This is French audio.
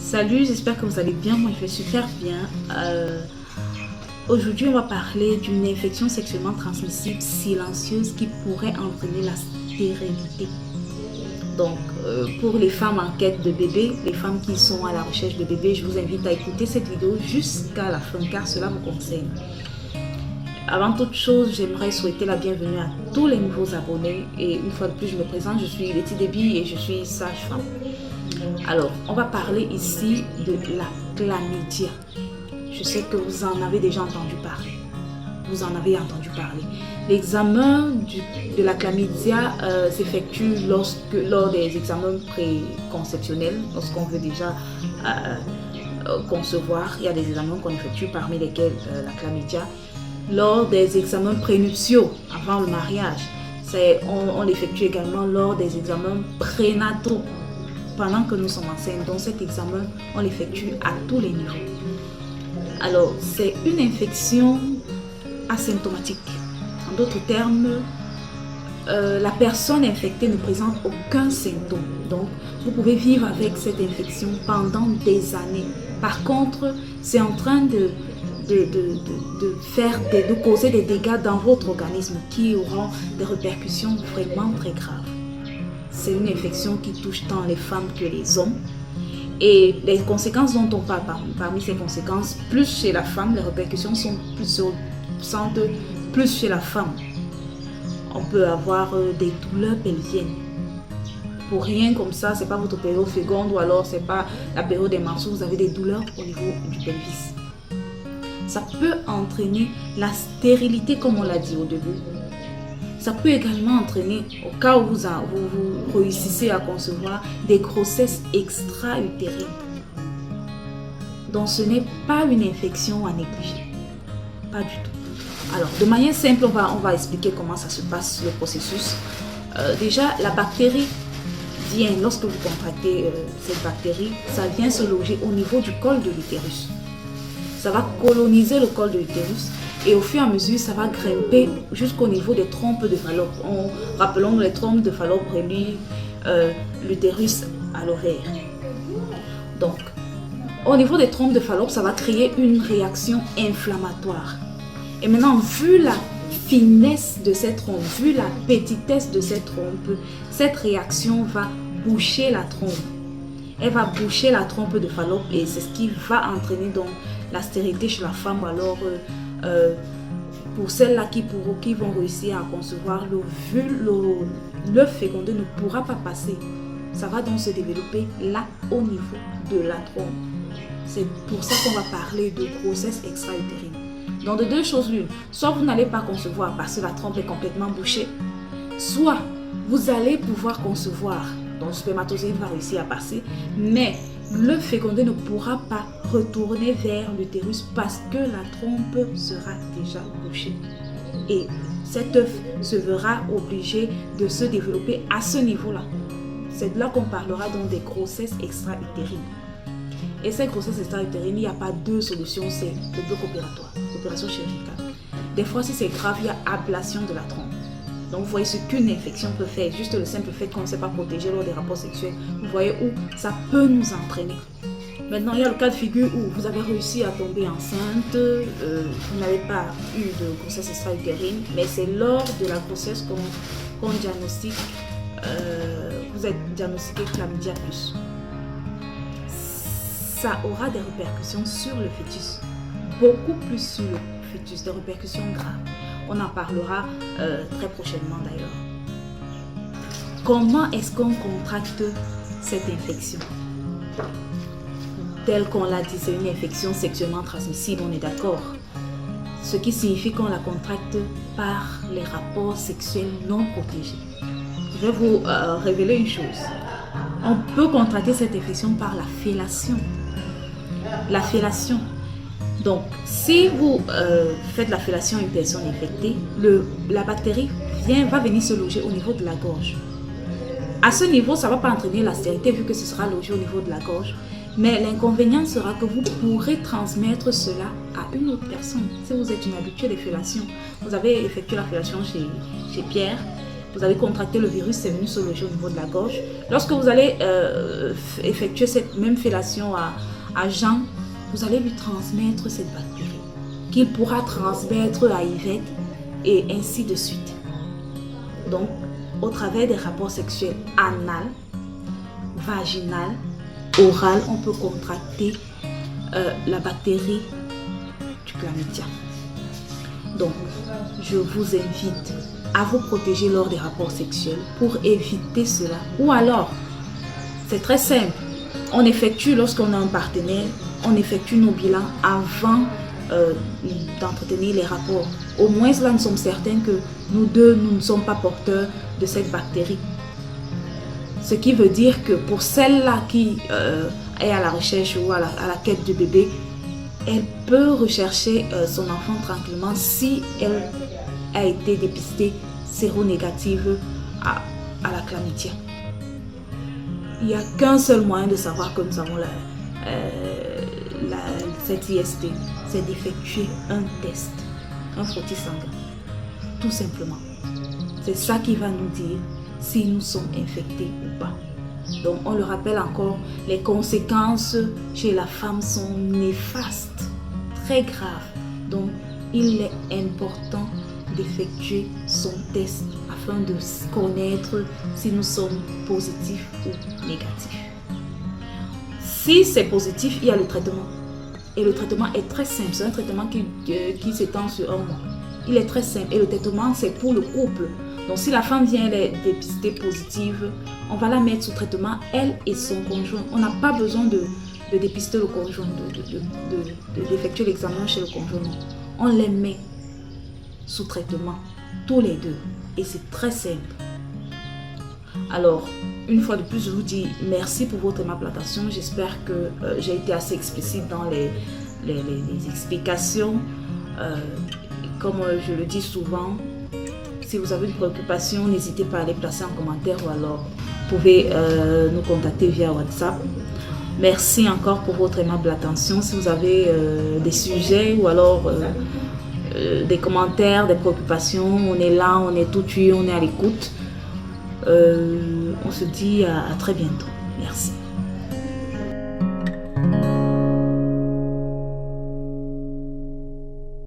Salut, j'espère que vous allez bien. Moi, je vais super bien. Aujourd'hui, on va parler d'une infection sexuellement transmissible silencieuse qui pourrait entraîner la stérilité. Donc, pour les femmes en quête de bébé, les femmes qui sont à la recherche de bébé, je vous invite à écouter cette vidéo jusqu'à la fin car cela vous concerne. Avant toute chose, j'aimerais souhaiter la bienvenue à tous les nouveaux abonnés. Et une fois de plus, je me présente, je suis Letty Déby et je suis sage-femme. Alors, on va parler ici de la chlamydia. Je sais que vous en avez déjà entendu parler. Vous en avez entendu parler. L'examen de la chlamydia s'effectue lors des examens préconceptionnels, lorsqu'on veut déjà concevoir. Il y a des examens qu'on effectue, parmi lesquels la chlamydia. Lors des examens prénuptiaux, avant le mariage. On l'effectue également lors des examens prénataux, pendant que nous sommes enceintes. Donc cet examen, on l'effectue à tous les niveaux. Alors, c'est une infection asymptomatique. En d'autres termes, la personne infectée ne présente aucun symptôme. Donc, vous pouvez vivre avec cette infection pendant des années. Par contre, c'est en train de causer des dégâts dans votre organisme qui auront des répercussions vraiment très graves. C'est une infection qui touche tant les femmes que les hommes. Et les conséquences dont on parle, parmi ces conséquences, plus chez la femme, les répercussions sont plus chez la femme. On peut avoir des douleurs pelviennes. Pour rien comme ça, c'est pas votre période féconde ou alors c'est pas la période des menstrues, vous avez des douleurs au niveau du pelvis. Ça peut entraîner la stérilité comme on l'a dit au début. Ça peut également entraîner, au cas où vous réussissez à concevoir, des grossesses extra-utérines. Donc ce n'est pas une infection à négliger. Pas du tout. Alors de manière simple, on va expliquer comment ça se passe, le processus. Déjà, la bactérie vient, lorsque vous contractez cette bactérie, ça vient se loger au niveau du col de l'utérus. Ça va coloniser le col de l'utérus. Et au fur et à mesure, ça va grimper jusqu'au niveau des trompes de Fallope. Rappelons les trompes de Fallope relient l'utérus à l'ovaire. Donc, au niveau des trompes de Fallope, ça va créer une réaction inflammatoire. Et maintenant, vu la finesse de cette trompe, vu la petitesse de cette trompe, cette réaction va boucher la trompe. Elle va boucher la trompe de Fallope et c'est ce qui va entraîner donc la stérilité chez la femme. Alors, pour celles-là qui vont réussir à concevoir, l'œuf fécondé ne pourra pas passer. Ça va donc se développer là au niveau de la trompe. C'est pour ça qu'on va parler de grossesse extra-utérine. Donc de deux choses l'une, soit vous n'allez pas concevoir parce que la trompe est complètement bouchée, soit vous allez pouvoir concevoir, donc le spermatozoïde va réussir à passer, mais l'œuf fécondé ne pourra pas retourner vers l'utérus parce que la trompe sera déjà bouchée. Et cet œuf se verra obligé de se développer à ce niveau-là. C'est de là qu'on parlera donc des grossesses extra-utérines. Et ces grossesses extra-utérines, il n'y a pas deux solutions, c'est le bloc opératoire, l'opération chirurgicale. Des fois, si c'est grave, il y a ablation de la trompe. Donc vous voyez ce qu'une infection peut faire, juste le simple fait qu'on ne s'est pas protégé lors des rapports sexuels. Vous voyez où ça peut nous entraîner. Maintenant, il y a le cas de figure où vous avez réussi à tomber enceinte, vous n'avez pas eu de grossesse extra-utérine, mais c'est lors de la grossesse qu'on diagnostique, vous êtes diagnostiqué chlamydia plus. Ça aura des répercussions sur le fœtus, beaucoup plus sur le fœtus, des répercussions graves. On en parlera très prochainement d'ailleurs. Comment est-ce qu'on contracte cette infection? Tel qu'on l'a dit, c'est une infection sexuellement transmissible, on est d'accord. Ce qui signifie qu'on la contracte par les rapports sexuels non protégés. Je vais vous révéler une chose. On peut contracter cette infection par la fellation. La fellation. Donc, si vous faites la fellation à une personne infectée, la bactérie va venir se loger au niveau de la gorge. À ce niveau, ça ne va pas entraîner la stérilité vu que ce sera logé au niveau de la gorge. Mais l'inconvénient sera que vous pourrez transmettre cela à une autre personne. Si vous êtes une habituée des fellations, vous avez effectué la fellation chez Pierre vous avez contracté le virus, c'est venu se loger au niveau de la gorge. Lorsque vous allez effectuer cette même fellation à Jean, vous allez lui transmettre cette bactérie qu'il pourra transmettre à Yvette et ainsi de suite. Donc, au travers des rapports sexuels anal, vaginal, oral, on peut contracter la bactérie du chlamydia. Donc, je vous invite à vous protéger lors des rapports sexuels pour éviter cela. Ou alors, c'est très simple, on effectue, lorsqu'on a un partenaire, on effectue nos bilans avant d'entretenir les rapports. Au moins, là, nous sommes certains que nous deux, nous ne sommes pas porteurs de cette bactérie. Ce qui veut dire que pour celle-là qui est à la recherche ou à la quête du bébé, elle peut rechercher son enfant tranquillement si elle a été dépistée séronégative à la chlamydia. Il n'y a qu'un seul moyen de savoir que nous avons cette IST, c'est d'effectuer un test, un frottis sanguin, tout simplement. C'est ça qui va nous dire si nous sommes infectés ou pas. Donc, on le rappelle encore, les conséquences chez la femme sont néfastes, très graves. Donc, il est important d'effectuer son test afin de connaître si nous sommes positifs ou négatifs. Si c'est positif, il y a le traitement. Et le traitement est très simple. C'est un traitement qui s'étend sur un mois. Il est très simple. Et le traitement, c'est pour le couple. Donc, si la femme vient dépistée positive, on va la mettre sous traitement, elle et son conjoint. On n'a pas besoin de dépister le conjoint, d'effectuer l'examen chez le conjoint. On les met sous traitement, tous les deux. Et c'est très simple. Alors, une fois de plus, je vous dis merci pour votre aimable attention. J'espère que j'ai été assez explicite dans les explications. Comme je le dis souvent, si vous avez une préoccupation, n'hésitez pas à les placer en commentaire ou alors vous pouvez nous contacter via WhatsApp. Merci encore pour votre aimable attention. Si vous avez des sujets ou alors des commentaires, des préoccupations, on est là, on est tout tué, on est à l'écoute. On se dit à très bientôt. Merci.